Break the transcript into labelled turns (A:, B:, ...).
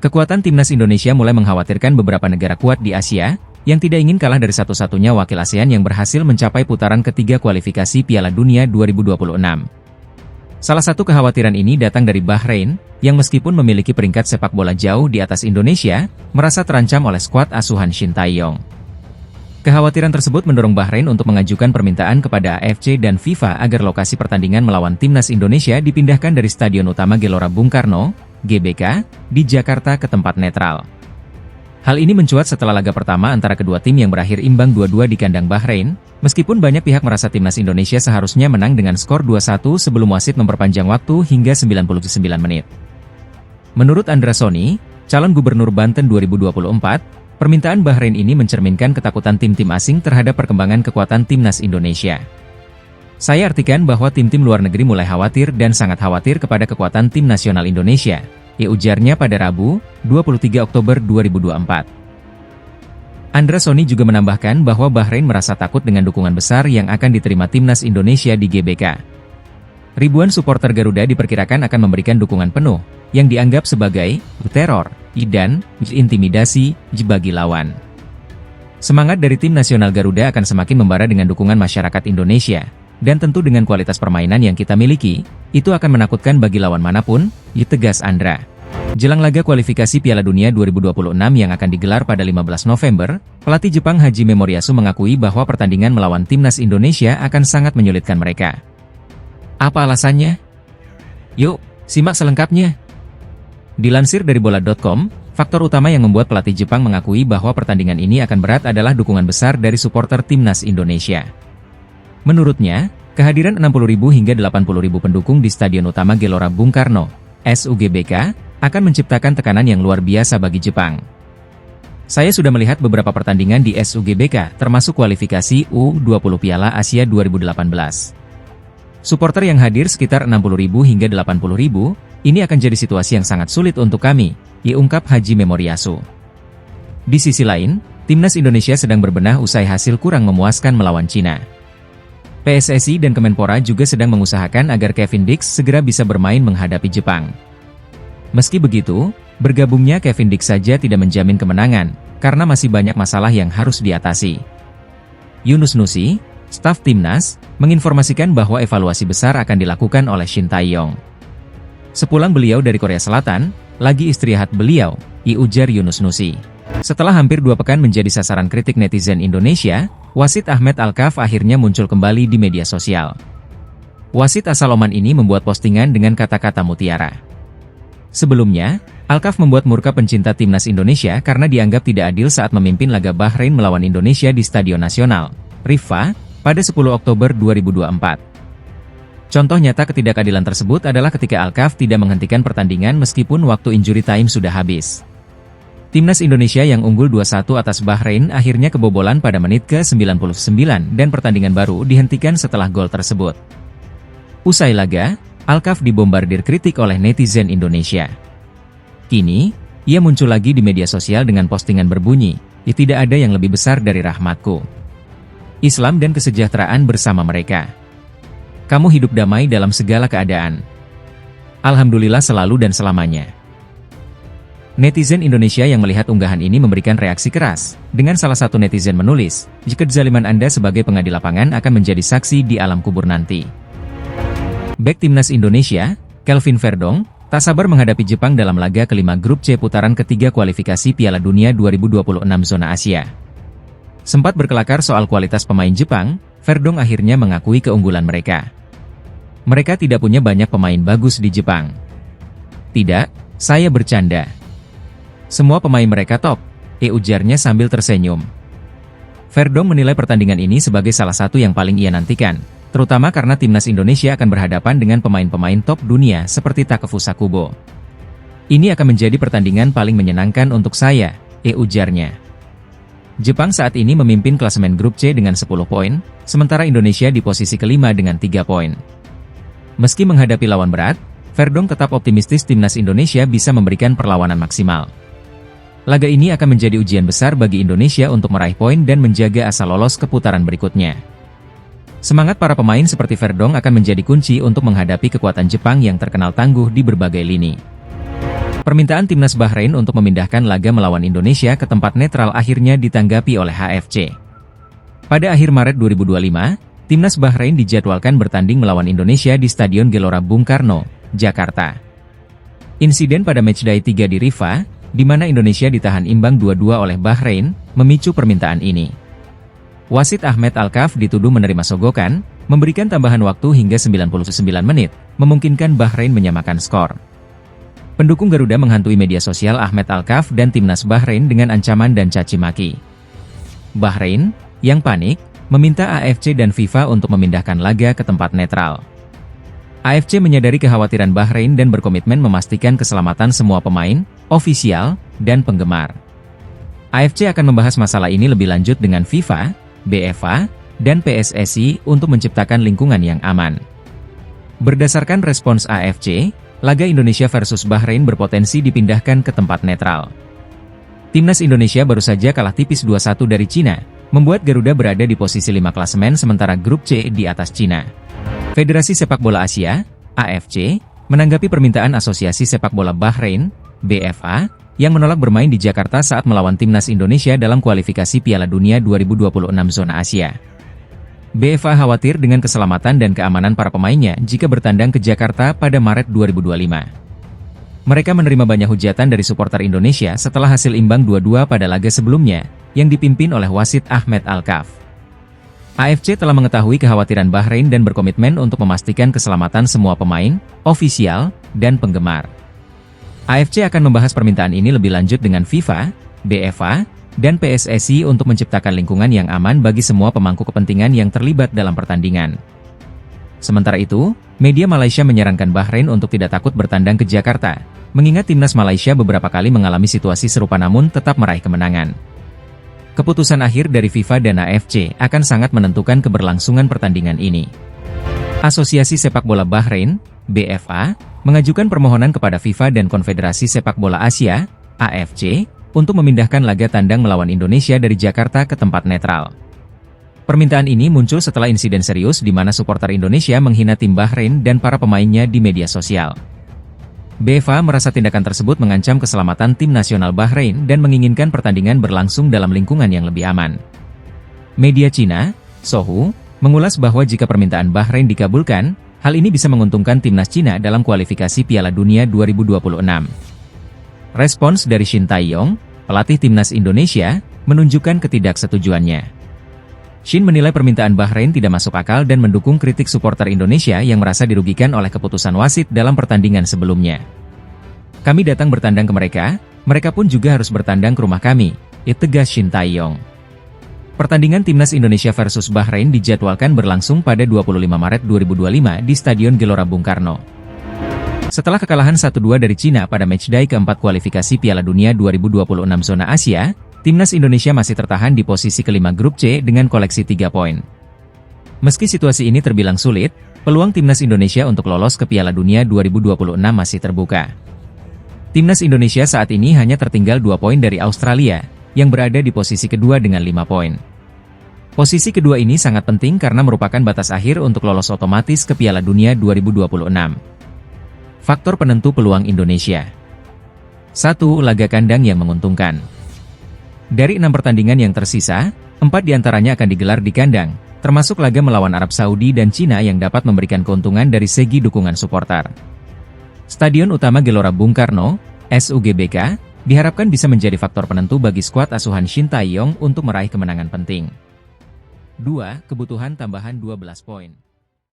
A: Kekuatan timnas Indonesia mulai mengkhawatirkan beberapa negara kuat di Asia, yang tidak ingin kalah dari satu-satunya wakil ASEAN yang berhasil mencapai putaran ketiga kualifikasi Piala Dunia 2026. Salah satu kekhawatiran ini datang dari Bahrain, yang meskipun memiliki peringkat sepak bola jauh di atas Indonesia, merasa terancam oleh skuad asuhan Shin Tae-yong. Kekhawatiran tersebut mendorong Bahrain untuk mengajukan permintaan kepada AFC dan FIFA agar lokasi pertandingan melawan timnas Indonesia dipindahkan dari Stadion Utama Gelora Bung Karno, GBK, di Jakarta ke tempat netral. Hal ini mencuat setelah laga pertama antara kedua tim yang berakhir imbang 2-2 di kandang Bahrain, meskipun banyak pihak merasa timnas Indonesia seharusnya menang dengan skor 2-1 sebelum wasit memperpanjang waktu hingga 99 menit. Menurut Andra Soni, calon gubernur Banten 2024, permintaan Bahrain ini mencerminkan ketakutan tim-tim asing terhadap perkembangan kekuatan timnas Indonesia. Saya artikan bahwa tim-tim luar negeri mulai khawatir dan sangat khawatir kepada kekuatan tim nasional Indonesia, ujarnya pada Rabu, 23 Oktober 2024. Andra Soni juga menambahkan bahwa Bahrain merasa takut dengan dukungan besar yang akan diterima timnas Indonesia di GBK. Ribuan supporter Garuda diperkirakan akan memberikan dukungan penuh, yang dianggap sebagai teror, dan intimidasi bagi lawan. Semangat dari tim nasional Garuda akan semakin membara dengan dukungan masyarakat Indonesia. Dan tentu dengan kualitas permainan yang kita miliki, itu akan menakutkan bagi lawan manapun, tegas Andra. Jelang laga kualifikasi Piala Dunia 2026 yang akan digelar pada 15 November, pelatih Jepang Haji Memoriyasu mengakui bahwa pertandingan melawan timnas Indonesia akan sangat menyulitkan mereka. Apa alasannya? Yuk, simak selengkapnya. Dilansir dari bola.com, faktor utama yang membuat pelatih Jepang mengakui bahwa pertandingan ini akan berat adalah dukungan besar dari supporter timnas Indonesia. Menurutnya, kehadiran 60.000 hingga 80.000 pendukung di Stadion Utama Gelora Bung Karno, SUGBK, akan menciptakan tekanan yang luar biasa bagi Jepang. Saya sudah melihat beberapa pertandingan di SUGBK, termasuk kualifikasi U20 Piala Asia 2018. Supporter yang hadir sekitar 60.000 hingga 80.000, ini akan jadi situasi yang sangat sulit untuk kami, ungkap Haji Memoriyasu. Di sisi lain, timnas Indonesia sedang berbenah usai hasil kurang memuaskan melawan Cina. PSSI dan Kemenpora juga sedang mengusahakan agar Kevin Dix segera bisa bermain menghadapi Jepang. Meski begitu, bergabungnya Kevin Dix saja tidak menjamin kemenangan, karena masih banyak masalah yang harus diatasi. Yunus Nusi, staf timnas, menginformasikan bahwa evaluasi besar akan dilakukan oleh Shin Tae-yong. Sepulang beliau dari Korea Selatan, lagi istirahat beliau, ujar Yunus Nusi. Setelah hampir 2 pekan menjadi sasaran kritik netizen Indonesia, wasit Ahmed Alkaf akhirnya muncul kembali di media sosial. Wasit asal Oman ini membuat postingan dengan kata-kata mutiara. Sebelumnya, Alkaf membuat murka pencinta timnas Indonesia karena dianggap tidak adil saat memimpin laga Bahrain melawan Indonesia di Stadion Nasional, Rifa, pada 10 Oktober 2024. Contoh nyata ketidakadilan tersebut adalah ketika Alkaf tidak menghentikan pertandingan meskipun waktu injury time sudah habis. Timnas Indonesia yang unggul 2-1 atas Bahrain akhirnya kebobolan pada menit ke-99 dan pertandingan baru dihentikan setelah gol tersebut. Usai laga, Alkaf dibombardir kritik oleh netizen Indonesia. Kini, ia muncul lagi di media sosial dengan postingan berbunyi, "Tidak ada yang lebih besar dari rahmatku. Islam dan kesejahteraan bersama mereka. Kamu hidup damai dalam segala keadaan. Alhamdulillah selalu dan selamanya." Netizen Indonesia yang melihat unggahan ini memberikan reaksi keras, dengan salah satu netizen menulis, "Jika kezaliman Anda sebagai pengadil lapangan akan menjadi saksi di alam kubur nanti." Bek timnas Indonesia, Kelvin Verdong, tak sabar menghadapi Jepang dalam laga kelima grup C putaran ketiga kualifikasi Piala Dunia 2026 zona Asia. Sempat berkelakar soal kualitas pemain Jepang, Verdong akhirnya mengakui keunggulan mereka. Mereka tidak punya banyak pemain bagus di Jepang. Tidak, saya bercanda. Semua pemain mereka top, ujarnya sambil tersenyum. Verdong menilai pertandingan ini sebagai salah satu yang paling ia nantikan, terutama karena timnas Indonesia akan berhadapan dengan pemain-pemain top dunia seperti Takefusa Kubo. Ini akan menjadi pertandingan paling menyenangkan untuk saya, ujarnya. Jepang saat ini memimpin klasemen grup C dengan 10 poin, sementara Indonesia di posisi kelima dengan 3 poin. Meski menghadapi lawan berat, Verdong tetap optimistis timnas Indonesia bisa memberikan perlawanan maksimal. Laga ini akan menjadi ujian besar bagi Indonesia untuk meraih poin dan menjaga asa lolos ke putaran berikutnya. Semangat para pemain seperti Verdong akan menjadi kunci untuk menghadapi kekuatan Jepang yang terkenal tangguh di berbagai lini. Permintaan timnas Bahrain untuk memindahkan laga melawan Indonesia ke tempat netral akhirnya ditanggapi oleh HFC. Pada akhir Maret 2025, timnas Bahrain dijadwalkan bertanding melawan Indonesia di Stadion Gelora Bung Karno, Jakarta. Insiden pada matchday 3 di Rifa, di mana Indonesia ditahan imbang 2-2 oleh Bahrain, memicu permintaan ini. Wasit Ahmed Alkaf dituduh menerima sogokan, memberikan tambahan waktu hingga 99 menit, memungkinkan Bahrain menyamakan skor. Pendukung Garuda menghantui media sosial Ahmed Alkaf dan timnas Bahrain dengan ancaman dan caci maki. Bahrain, yang panik, meminta AFC dan FIFA untuk memindahkan laga ke tempat netral. AFC menyadari kekhawatiran Bahrain dan berkomitmen memastikan keselamatan semua pemain, ofisial, dan penggemar. AFC akan membahas masalah ini lebih lanjut dengan FIFA, BFA, dan PSSI untuk menciptakan lingkungan yang aman. Berdasarkan respons AFC, laga Indonesia versus Bahrain berpotensi dipindahkan ke tempat netral. Timnas Indonesia baru saja kalah tipis 2-1 dari Cina, membuat Garuda berada di posisi 5 klasemen sementara grup C di atas Cina. Federasi Sepak Bola Asia, AFC, menanggapi permintaan Asosiasi Sepak Bola Bahrain, BFA, yang menolak bermain di Jakarta saat melawan timnas Indonesia dalam kualifikasi Piala Dunia 2026 zona Asia. BFA khawatir dengan keselamatan dan keamanan para pemainnya jika bertandang ke Jakarta pada Maret 2025. Mereka menerima banyak hujatan dari supporter Indonesia setelah hasil imbang 2-2 pada laga sebelumnya, yang dipimpin oleh wasit Ahmed Alkaf. AFC telah mengetahui kekhawatiran Bahrain dan berkomitmen untuk memastikan keselamatan semua pemain, ofisial, dan penggemar. AFC akan membahas permintaan ini lebih lanjut dengan FIFA, BFA, dan PSSI untuk menciptakan lingkungan yang aman bagi semua pemangku kepentingan yang terlibat dalam pertandingan. Sementara itu, media Malaysia menyarankan Bahrain untuk tidak takut bertandang ke Jakarta, mengingat timnas Malaysia beberapa kali mengalami situasi serupa namun tetap meraih kemenangan. Keputusan akhir dari FIFA dan AFC akan sangat menentukan keberlangsungan pertandingan ini. Asosiasi Sepak Bola Bahrain, BFA, mengajukan permohonan kepada FIFA dan Konfederasi Sepak Bola Asia, AFC, untuk memindahkan laga tandang melawan Indonesia dari Jakarta ke tempat netral. Permintaan ini muncul setelah insiden serius di mana supporter Indonesia menghina tim Bahrain dan para pemainnya di media sosial. BFA merasa tindakan tersebut mengancam keselamatan tim nasional Bahrain dan menginginkan pertandingan berlangsung dalam lingkungan yang lebih aman. Media Cina, Sohu, mengulas bahwa jika permintaan Bahrain dikabulkan, hal ini bisa menguntungkan timnas Cina dalam kualifikasi Piala Dunia 2026. Respons dari Shin Tae-yong, pelatih timnas Indonesia, menunjukkan ketidaksetujuannya. Shin menilai permintaan Bahrain tidak masuk akal dan mendukung kritik supporter Indonesia yang merasa dirugikan oleh keputusan wasit dalam pertandingan sebelumnya. Kami datang bertandang ke mereka pun juga harus bertandang ke rumah kami, tegas Shin Tae-yong. Pertandingan timnas Indonesia versus Bahrain dijadwalkan berlangsung pada 25 Maret 2025 di Stadion Gelora Bung Karno. Setelah kekalahan 1-2 dari Cina pada matchday keempat kualifikasi Piala Dunia 2026 zona Asia, timnas Indonesia masih tertahan di posisi kelima grup C dengan koleksi 3 poin. Meski situasi ini terbilang sulit, peluang timnas Indonesia untuk lolos ke Piala Dunia 2026 masih terbuka. Timnas Indonesia saat ini hanya tertinggal 2 poin dari Australia, yang berada di posisi kedua dengan 5 poin. Posisi kedua ini sangat penting karena merupakan batas akhir untuk lolos otomatis ke Piala Dunia 2026. Faktor penentu peluang Indonesia. 1. Laga kandang yang menguntungkan. Dari 6 pertandingan yang tersisa, 4 diantaranya akan digelar di kandang, termasuk laga melawan Arab Saudi dan Cina yang dapat memberikan keuntungan dari segi dukungan supporter. Stadion utama Gelora Bung Karno, SUGBK, diharapkan bisa menjadi faktor penentu bagi skuad asuhan Shin Tae-yong untuk meraih kemenangan penting. 2. Kebutuhan tambahan 12 poin.